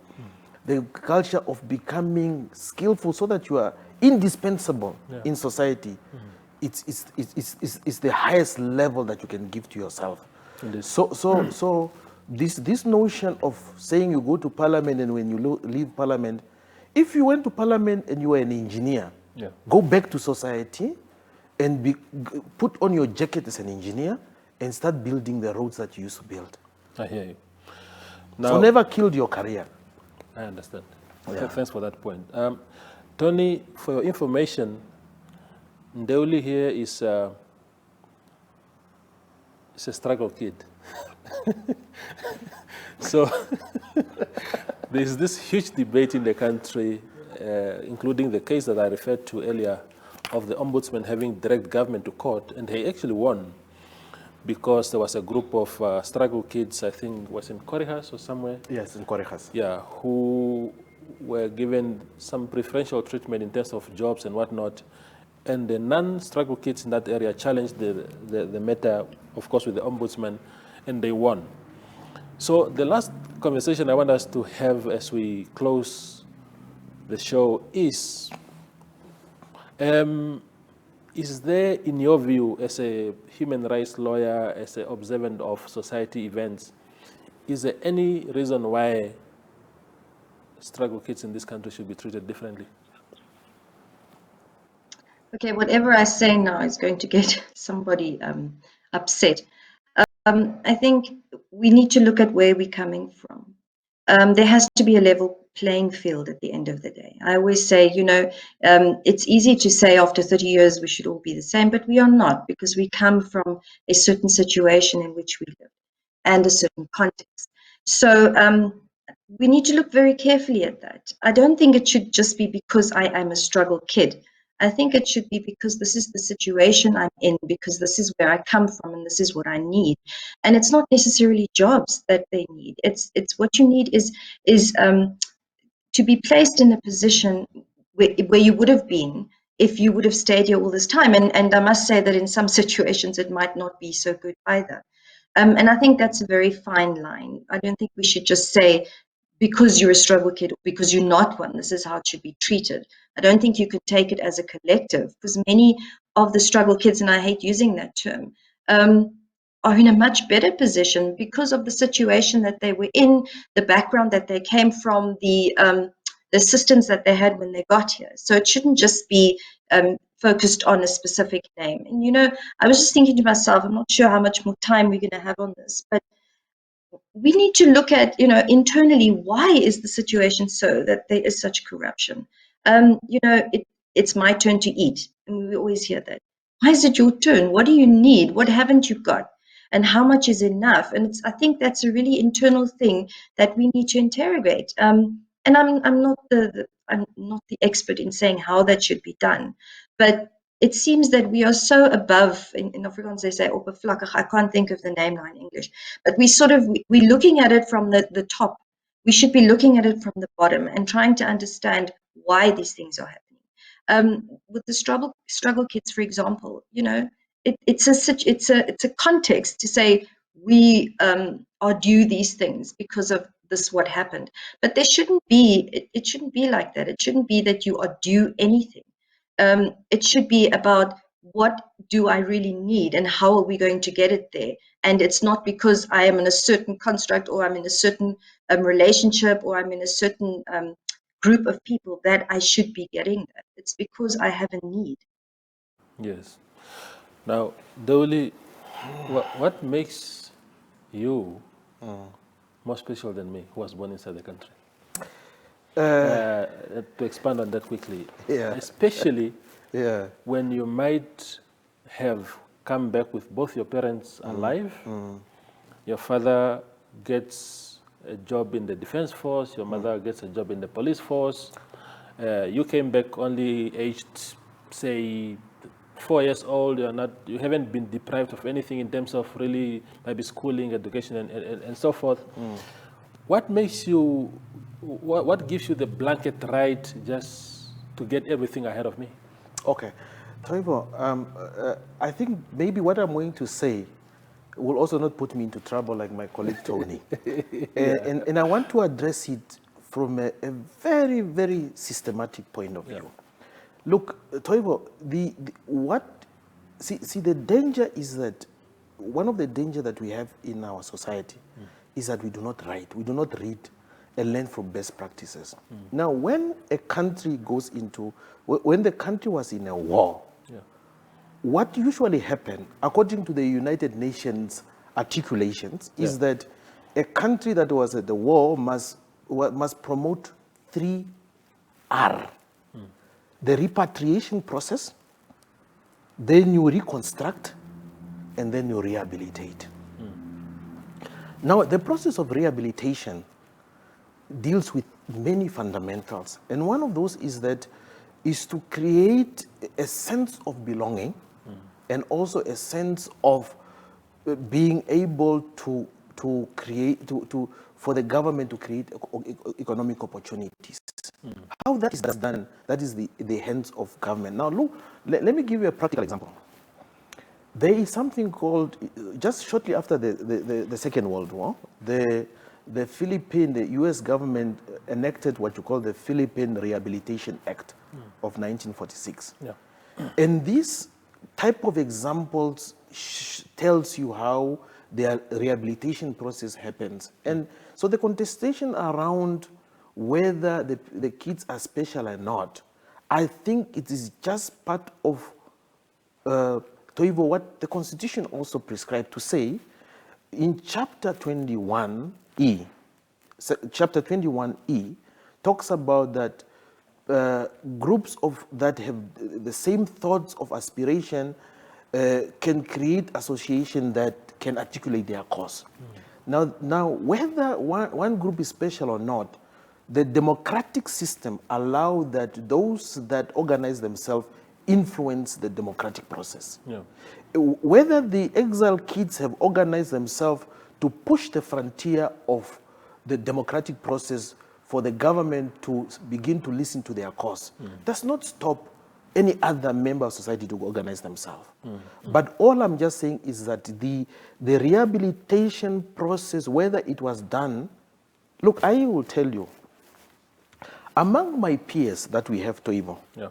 the culture of becoming skillful so that you are indispensable in society, it's the highest level that you can give to yourself. So this notion of saying you go to parliament and when you leave parliament, if you went to parliament and you were an engineer, go back to society and put on your jacket as an engineer and start building the roads that you used to build.
I hear you. Now,
so never killed your career.
I understand. Thanks for that point. Toni, for your information, Ndeuli here is a struggle kid. So there's this huge debate in the country, including the case that I referred to earlier, of the ombudsman having direct government to court, and he actually won because there was a group of struggle kids, I think it was in Korihas or somewhere.
Yes, in Korihas.
Yeah, who were given some preferential treatment in terms of jobs and whatnot. And the non-struggle kids in that area challenged the matter, of course, with the ombudsman, and they won. So the last conversation I want us to have as we close the show is there, in your view, as a human rights lawyer, as an observant of society events, is there any reason why struggle kids in this country should be treated differently?
Okay, whatever I say now is going to get somebody upset. I think we need to look at where we're coming from. There has to be a level playing field at the end of the day. I always say, it's easy to say after 30 years we should all be the same, but we are not, because we come from a certain situation in which we live and a certain context. So we need to look very carefully at that. I don't think it should just be because I am a struggle kid. I think it should be because this is the situation I'm in, because this is where I come from and this is what I need. And it's not necessarily jobs that they need. It's what you need is to be placed in a position where you would have been if you would have stayed here all this time. And I must say that in some situations it might not be so good either. And I think that's a very fine line. I don't think we should just say, because you're a struggle kid, or because you're not one, this is how it should be treated. I don't think you could take it as a collective, because many of the struggle kids, and I hate using that term, are in a much better position because of the situation that they were in, the background that they came from, the assistance that they had when they got here. So it shouldn't just be focused on a specific name. And I was just thinking to myself, I'm not sure how much more time we're going to have on this, but we need to look at, internally, why is the situation so that there is such corruption? It's my turn to eat. And we always hear that. Why is it your turn? What do you need? What haven't you got? And how much is enough? And I think that's a really internal thing that we need to interrogate. And I'm not the expert in saying how that should be done, but it seems that we are so above, in Afrikaans they say oppervlakkig, I can't think of the name now in English, but we're looking at it from the top. We should be looking at it from the bottom and trying to understand why these things are happening. With the struggle kids, for example, it's a context to say we are due these things because of this what happened, but there shouldn't be. It shouldn't be like that. It shouldn't be that you are due anything. It should be about, what do I really need and how are we going to get it there? And it's not because I am in a certain construct, or I'm in a certain relationship, or I'm in a certain group of people that I should be getting that. It's because I have a need.
Yes. Now, Ndeuli, what makes you more special than me, who was born inside the country? To expand on that quickly, especially when you might have come back with both your parents alive, your father gets a job in the defense force, your mother gets a job in the police force, you came back only aged, say, 4 years old, you haven't been deprived of anything in terms of really maybe schooling, education, and so forth. What makes you, what gives you the blanket right just to get everything ahead of me?
Okay. Toivo, I think maybe what I'm going to say will also not put me into trouble like my colleague Toni. And I want to address it from a very, very systematic point of view. Look, Toivo, see, the danger is that, one of the danger that we have in our society is that we do not write, we do not read and learn from best practices. Now, when a country goes into, when the country was in a war, what usually happened, according to the United Nations articulations, is that a country that was at the war must promote 3R. The repatriation process, then you reconstruct, and then you rehabilitate. Now, the process of rehabilitation deals with many fundamentals, and one of those is to create a sense of belonging, and also a sense of being able to create, for the government to create economic opportunities. How that is done, that is the hands of government. Now, look, let me give you a practical example. There is something called, just shortly after the Second World War, the U.S. government enacted what you call the Philippine Rehabilitation Act of 1946. And this type of examples tells you how the rehabilitation process happens. And so the contestation around whether the kids are special or not, I think it is just part of Toivo, what the Constitution also prescribed to say in Chapter 21E, talks about that groups of that have the same thoughts of aspiration can create association that can articulate their cause. Now, whether one group is special or not, the democratic system allow that those that organize themselves influence the democratic process.
Yeah.
Whether the exile kids have organized themselves to push the frontier of the democratic process for the government to begin to listen to their cause does not stop any other member of society to organize themselves. But all I'm just saying is that the rehabilitation process, whether it was done, look, I will tell you, among my peers that we have, Toivo,
Yeah.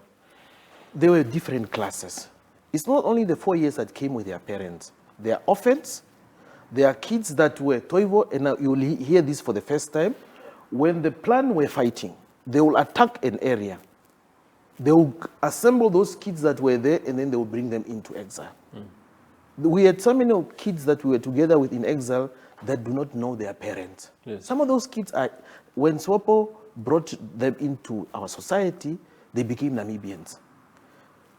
there were different classes. It's not only the 4 years that came with their parents. There are orphans, there are kids that were Toivo, and you will hear this for the first time. When the Plan were fighting, they will attack an area. They will assemble those kids that were there, and then they will bring them into exile. We had so many kids that we were together with in exile that do not know their parents.
Yes.
Some of those kids are, when SWAPO brought them into our society, they became Namibians.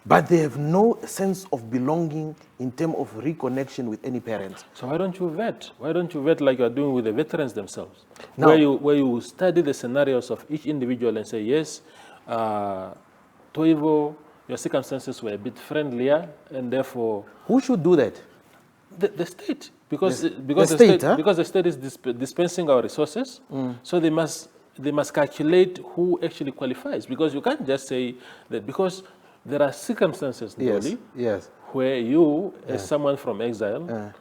But they have no sense of belonging in terms of reconnection with any parents.
So why don't you vet? Why don't you vet like you are doing with the veterans themselves?
Now,
where you study the scenarios of each individual and say, yes, Toivo, your circumstances were a bit friendlier, and therefore...
who should do that?
The state. Because the state is dispensing our resources, so they must calculate who actually qualifies. Because you can't just say that, because there are circumstances,
Yes.
where you, as someone from exile,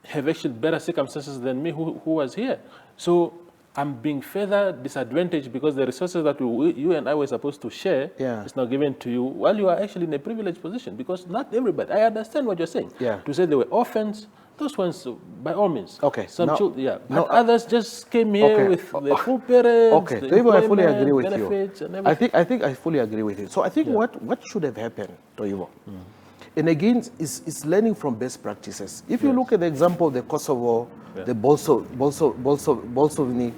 have actually better circumstances than me who was here. So I'm being further disadvantaged because the resources that you and I were supposed to share is now given to you while you are actually in a privileged position. Because not everybody, I understand what you're saying.
Yeah.
To say they were orphans, those ones, by all means.
Okay.
Some children, but others just came here with the full parents.
Okay. Toivo, I fully agree with you.
And everything.
I think I fully agree with you. So I think what should have happened, Toivo, and again, is learning from best practices. If you look at the example of the Kosovo, the Bolsovnik,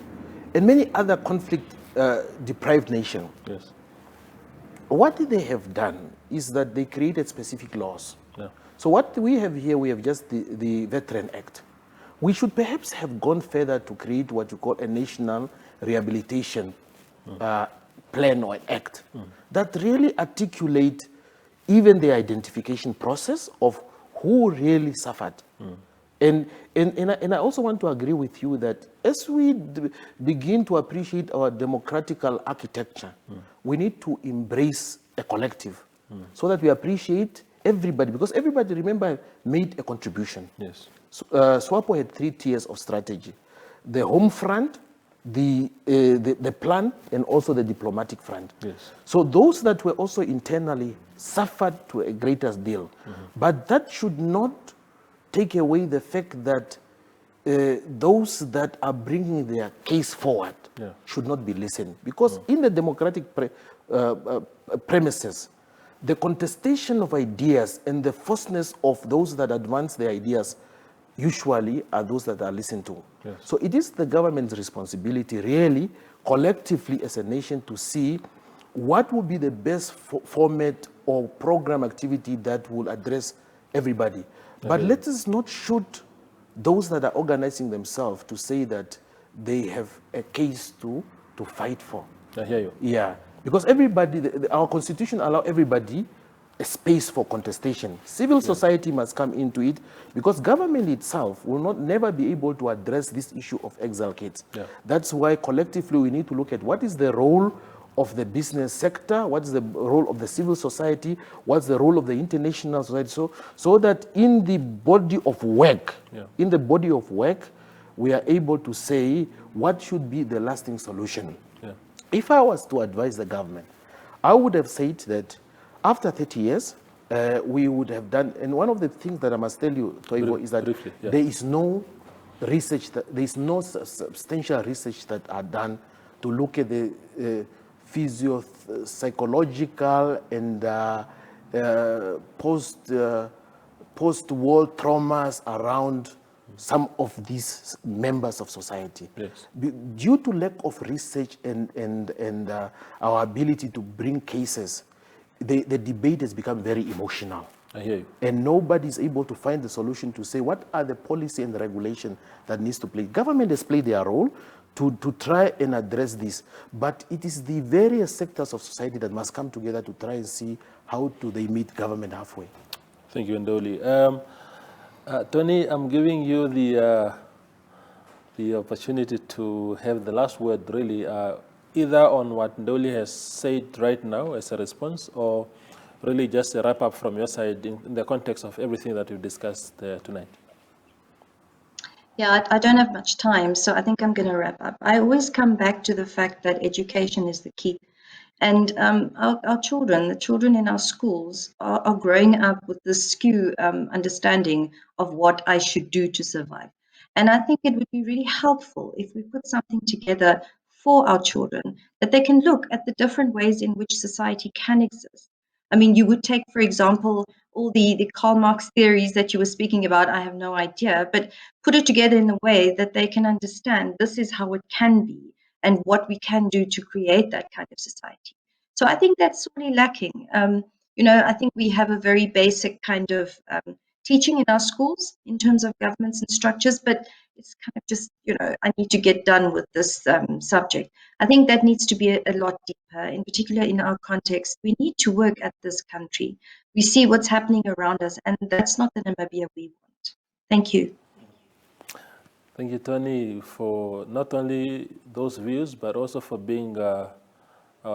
and many other conflict-deprived nations, what they have done is that they created specific laws.
Yeah.
So what we have here, we have just the Veteran Act. We should perhaps have gone further to create what you call a national rehabilitation plan or act that really articulate even the identification process of who really suffered. And I also want to agree with you that as we begin to appreciate our democratical architecture, we need to embrace a collective so that we appreciate everybody, because everybody, remember, made a contribution.
Yes.
SWAPO had 3 tiers of strategy: the home front, the plan, and also the diplomatic front.
Yes.
So those that were also internally suffered to a greater deal. But that should not take away the fact that those that are bringing their case forward should not be listened. Because in the democratic premises, the contestation of ideas and the falseness of those that advance their ideas usually are those that are listened to.
Yes.
So it is the government's responsibility, really, collectively as a nation, to see what would be the best format or program activity that will address everybody. But let us not shoot those that are organizing themselves to say that they have a case to fight for.
I hear you.
Yeah, because everybody, our constitution allows everybody a space for contestation. Civil society must come into it, because government itself will never be able to address this issue of exile kids.
Yeah.
That's why collectively we need to look at what is the role of the business sector, what is the role of the civil society, what's the role of the international society, so that in the body of work, we are able to say what should be the lasting solution.
Yeah.
If I was to advise the government, I would have said that after 30 years, we would have done, and one of the things that I must tell you, Toivo, is that there is no research, there is no substantial research that are done to look at the psychological and post-war traumas around some of these members of society.
Yes.
Due to lack of research and our ability to bring cases, the debate has become very emotional.
I hear you.
And nobody is able to find the solution to say what are the policy and the regulation that needs to play. Government has played their role to try and address this, but it is the various sectors of society that must come together to try and see how do they meet government halfway.
Thank you, Ndeuli. Toni, I'm giving you the opportunity to have the last word, really, either on what Ndeuli has said right now as a response, or really just a wrap up from your side in the context of everything that we've discussed tonight.
Yeah, I don't have much time, so I think I'm going to wrap up. I always come back to the fact that education is the key. And our children, the children in our schools, are growing up with this skew understanding of what I should do to survive. And I think it would be really helpful if we put something together for our children, that they can look at the different ways in which society can exist. I mean, you would take, for example, all the Karl Marx theories that you were speaking about, I have no idea, but put it together in a way that they can understand this is how it can be and what we can do to create that kind of society. So I think that's sorely lacking. I think we have a very basic kind of teaching in our schools in terms of governments and structures, but it's kind of just, I need to get done with this subject. I think that needs to be a lot deeper, in particular in our context. We need to work at this country. We see what's happening around us, and that's not the Namibia we want. Thank you.
Thank you, Toni, for not only those views, but also for being our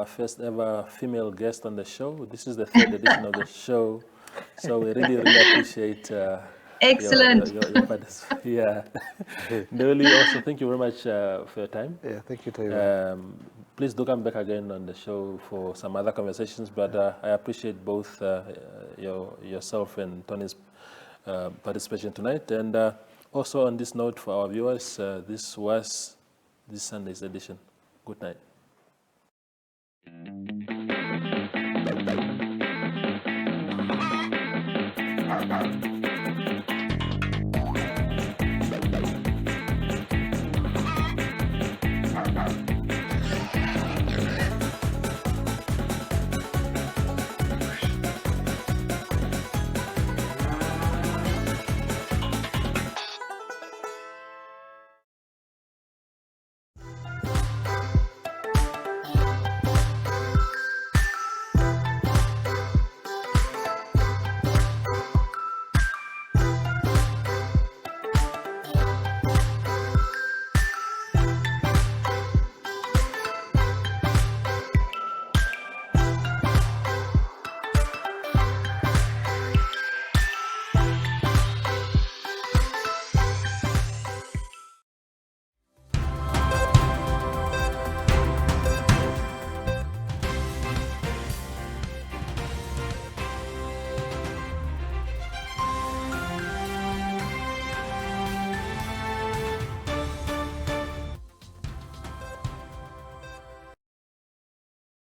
first ever female guest on the show. This is the third edition of the show, so we really, really appreciate
Excellent.
your participation. Yeah. Ndeuli, also, thank you very much for your time.
Yeah, thank you, Toni.
Please do come back again on the show for some other conversations, but I appreciate both yourself and Toni's participation tonight. And also on this note, for our viewers, this was this Sunday's edition. Good night.